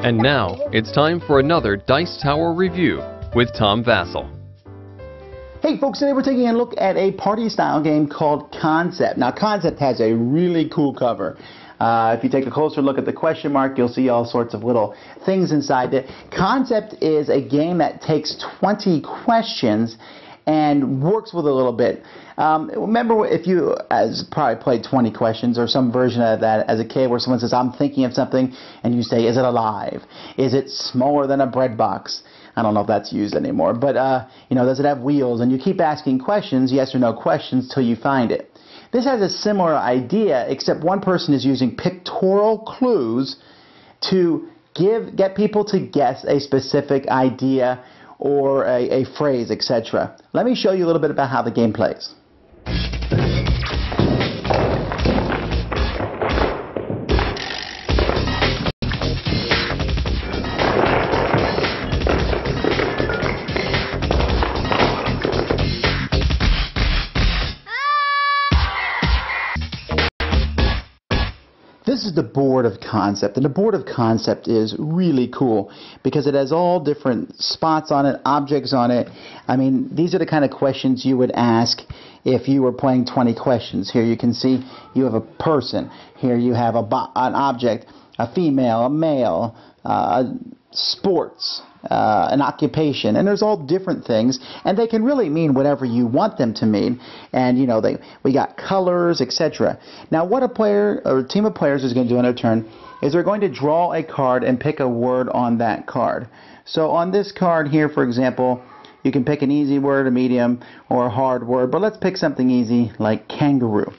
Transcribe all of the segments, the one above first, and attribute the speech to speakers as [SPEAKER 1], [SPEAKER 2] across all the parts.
[SPEAKER 1] And now, it's time for another Dice Tower review with Tom Vasel.
[SPEAKER 2] Hey folks, today we're taking a look at a party-style game called Concept. Now, Concept has a really cool cover. If you take a closer look at the question mark, you'll see all sorts of little things inside it. Concept is a game that takes 20 questions and works with a little bit. Remember, if you probably played 20 questions or some version of that as a kid where someone says, I'm thinking of something, and you say, is it alive? Is it smaller than a bread box? I don't know if that's used anymore, but does it have wheels? And you keep asking questions, yes or no questions, till you find it. This has a similar idea, except one person is using pictorial clues to get people to guess a specific idea or a phrase, etc. Let me show you a little bit about how the game plays. This is the board of Concept, and the board of Concept is really cool because it has all different spots on it, objects on it. I mean, these are the kind of questions you would ask if you were playing 20 questions. Here you can see you have a person. Here you have an object, a female, a male, sports, an occupation, and there's all different things, and they can really mean whatever you want them to mean. And we got colors, etc. Now, what a player or a team of players is going to do on their turn is they're going to draw a card and pick a word on that card. So on this card here, for example, you can pick an easy word, a medium, or a hard word, but let's pick something easy like kangaroo.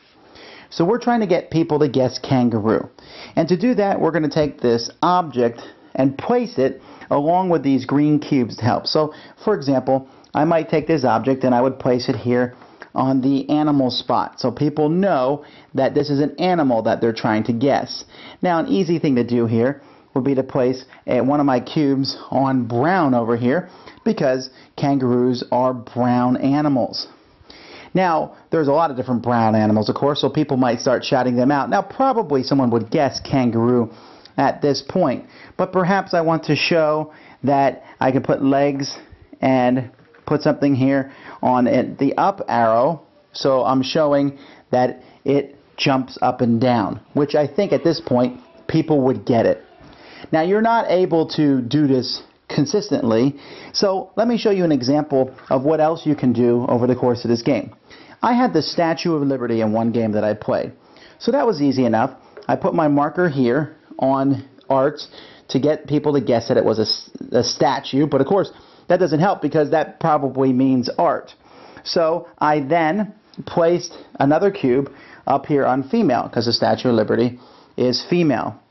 [SPEAKER 2] So we're trying to get people to guess kangaroo, and to do that, we're going to take this object and place it along with these green cubes to help. So, for example, I might take this object and I would place it here on the animal spot, so people know that this is an animal that they're trying to guess. Now, an easy thing to do here would be to place one of my cubes on brown over here, because kangaroos are brown animals. Now, there's a lot of different brown animals, of course, so people might start shouting them out. Now, probably someone would guess kangaroo at this point, but perhaps I want to show that I can put legs and put something here on it, the up arrow, so I'm showing that it jumps up and down, which I think at this point people would get it. Now, you're not able to do this consistently, so let me show you an example of what else you can do over the course of this game. I had the Statue of Liberty in one game that I played, so that was easy enough. I put my marker here on arts to get people to guess that it was a statue, but of course that doesn't help because that probably means art. So I then placed another cube up here on female, because the Statue of Liberty is female.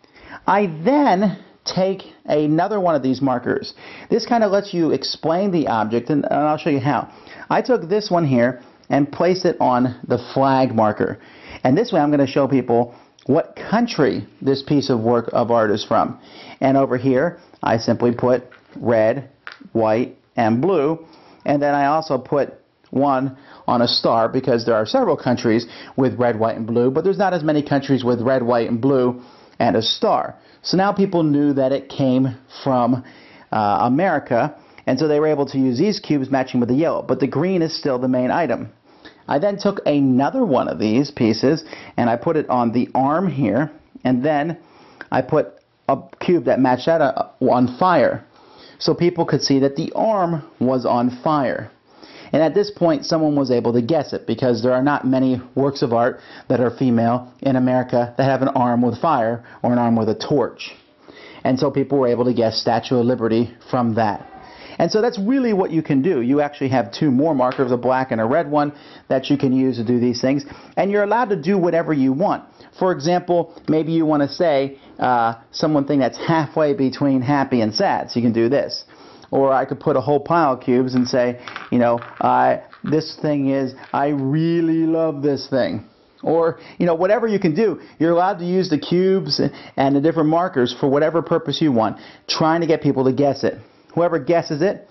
[SPEAKER 2] I then take another one of these markers. This kind of lets you explain the object, and I'll show you how. I took this one here and placed it on the flag marker, and this way I'm going to show people what country this piece of work of art is from. And over here, I simply put red, white, and blue, and then I also put one on a star, because there are several countries with red, white, and blue, but there's not as many countries with red, white, and blue and a star. So now people knew that it came from America, and so they were able to use these cubes matching with the yellow, but the green is still the main item. I then took another one of these pieces and I put it on the arm here, and then I put a cube that matched that on fire, so people could see that the arm was on fire. And at this point someone was able to guess it, because there are not many works of art that are female in America that have an arm with fire or an arm with a torch. And so people were able to guess Statue of Liberty from that. And so that's really what you can do. You actually have two more markers, a black and a red one, that you can use to do these things. And you're allowed to do whatever you want. For example, maybe you want to say something that's halfway between happy and sad, so you can do this. Or I could put a whole pile of cubes and say, this thing is, I really love this thing. Or, whatever you can do. You're allowed to use the cubes and the different markers for whatever purpose you want, trying to get people to guess it. Whoever guesses it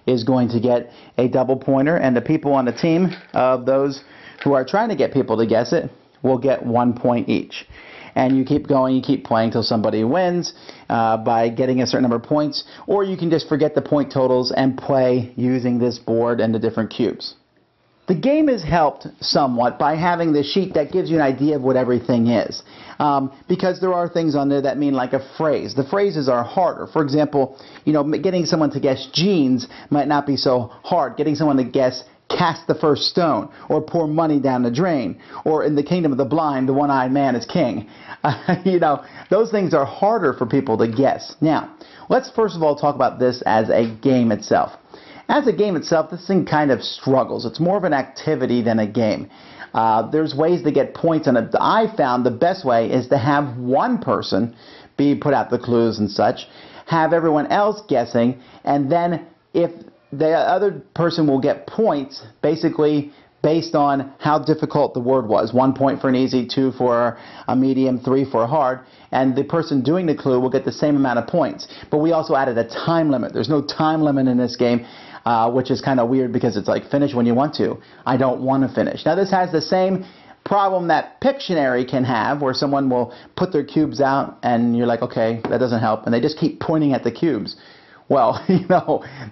[SPEAKER 2] is going to get a double pointer, and the people on the team of those who are trying to get people to guess it will get 1 point each. And you keep going, you keep playing till somebody wins by getting a certain number of points, or you can just forget the point totals and play using this board and the different cubes. The game is helped somewhat by having this sheet that gives you an idea of what everything is. Because there are things on there that mean like a phrase. The phrases are harder. For example, getting someone to guess jeans might not be so hard. Getting someone to guess cast the first stone, or pour money down the drain, or in the kingdom of the blind, the one-eyed man is king. Those things are harder for people to guess. Now, let's first of all talk about this as a game itself. As a game itself, this thing kind of struggles. It's more of an activity than a game. There's ways to get points on it. I found the best way is to have one person put out the clues and such, have everyone else guessing, and then if the other person will get points basically based on how difficult the word was. 1 point for an easy, 2 for a medium, 3 for a hard, and the person doing the clue will get the same amount of points. But we also added a time limit. There's no time limit in this game, which is kind of weird because it's like finish when you want to. I don't want to finish. Now this has the same problem that Pictionary can have, where someone will put their cubes out and you're like, okay, that doesn't help, and they just keep pointing at the cubes. Well,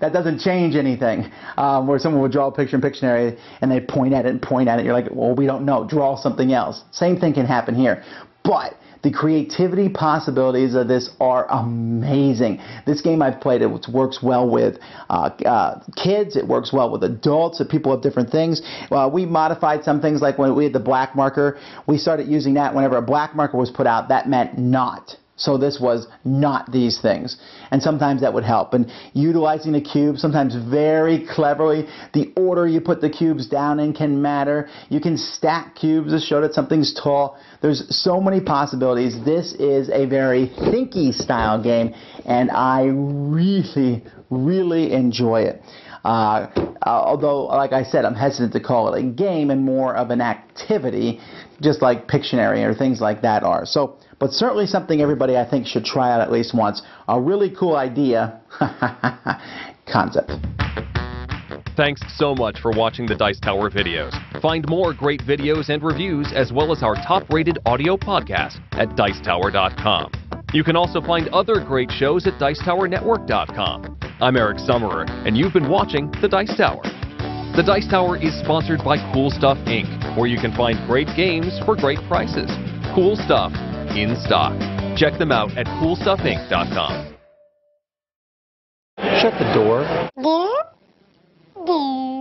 [SPEAKER 2] that doesn't change anything. Where someone will draw a picture in Pictionary and they point at it and point at it. You're like, well, we don't know. Draw something else. Same thing can happen here. But the creativity possibilities of this are amazing. This game I've played, it works well with kids. It works well with adults. People have different things. We modified some things, like when we had the black marker. We started using that whenever a black marker was put out. That meant not. So this was not these things. And sometimes that would help. And utilizing the cube, sometimes very cleverly, the order you put the cubes down in can matter. You can stack cubes to show that something's tall. There's so many possibilities. This is a very thinky style game, and I really, really enjoy it. Although, like I said, I'm hesitant to call it a game and more of an activity, just like Pictionary or things like that are. But certainly something everybody, I think, should try out at least once. A really cool idea. Concept.
[SPEAKER 1] Thanks so much for watching the Dice Tower videos. Find more great videos and reviews, as well as our top-rated audio podcast at Dicetower.com. You can also find other great shows at Dicetowernetwork.com. I'm Eric Summerer, and you've been watching The Dice Tower. The Dice Tower is sponsored by Cool Stuff Inc., where you can find great games for great prices. Cool Stuff in stock. Check them out at CoolStuffInc.com.
[SPEAKER 2] Shut the door.
[SPEAKER 3] There.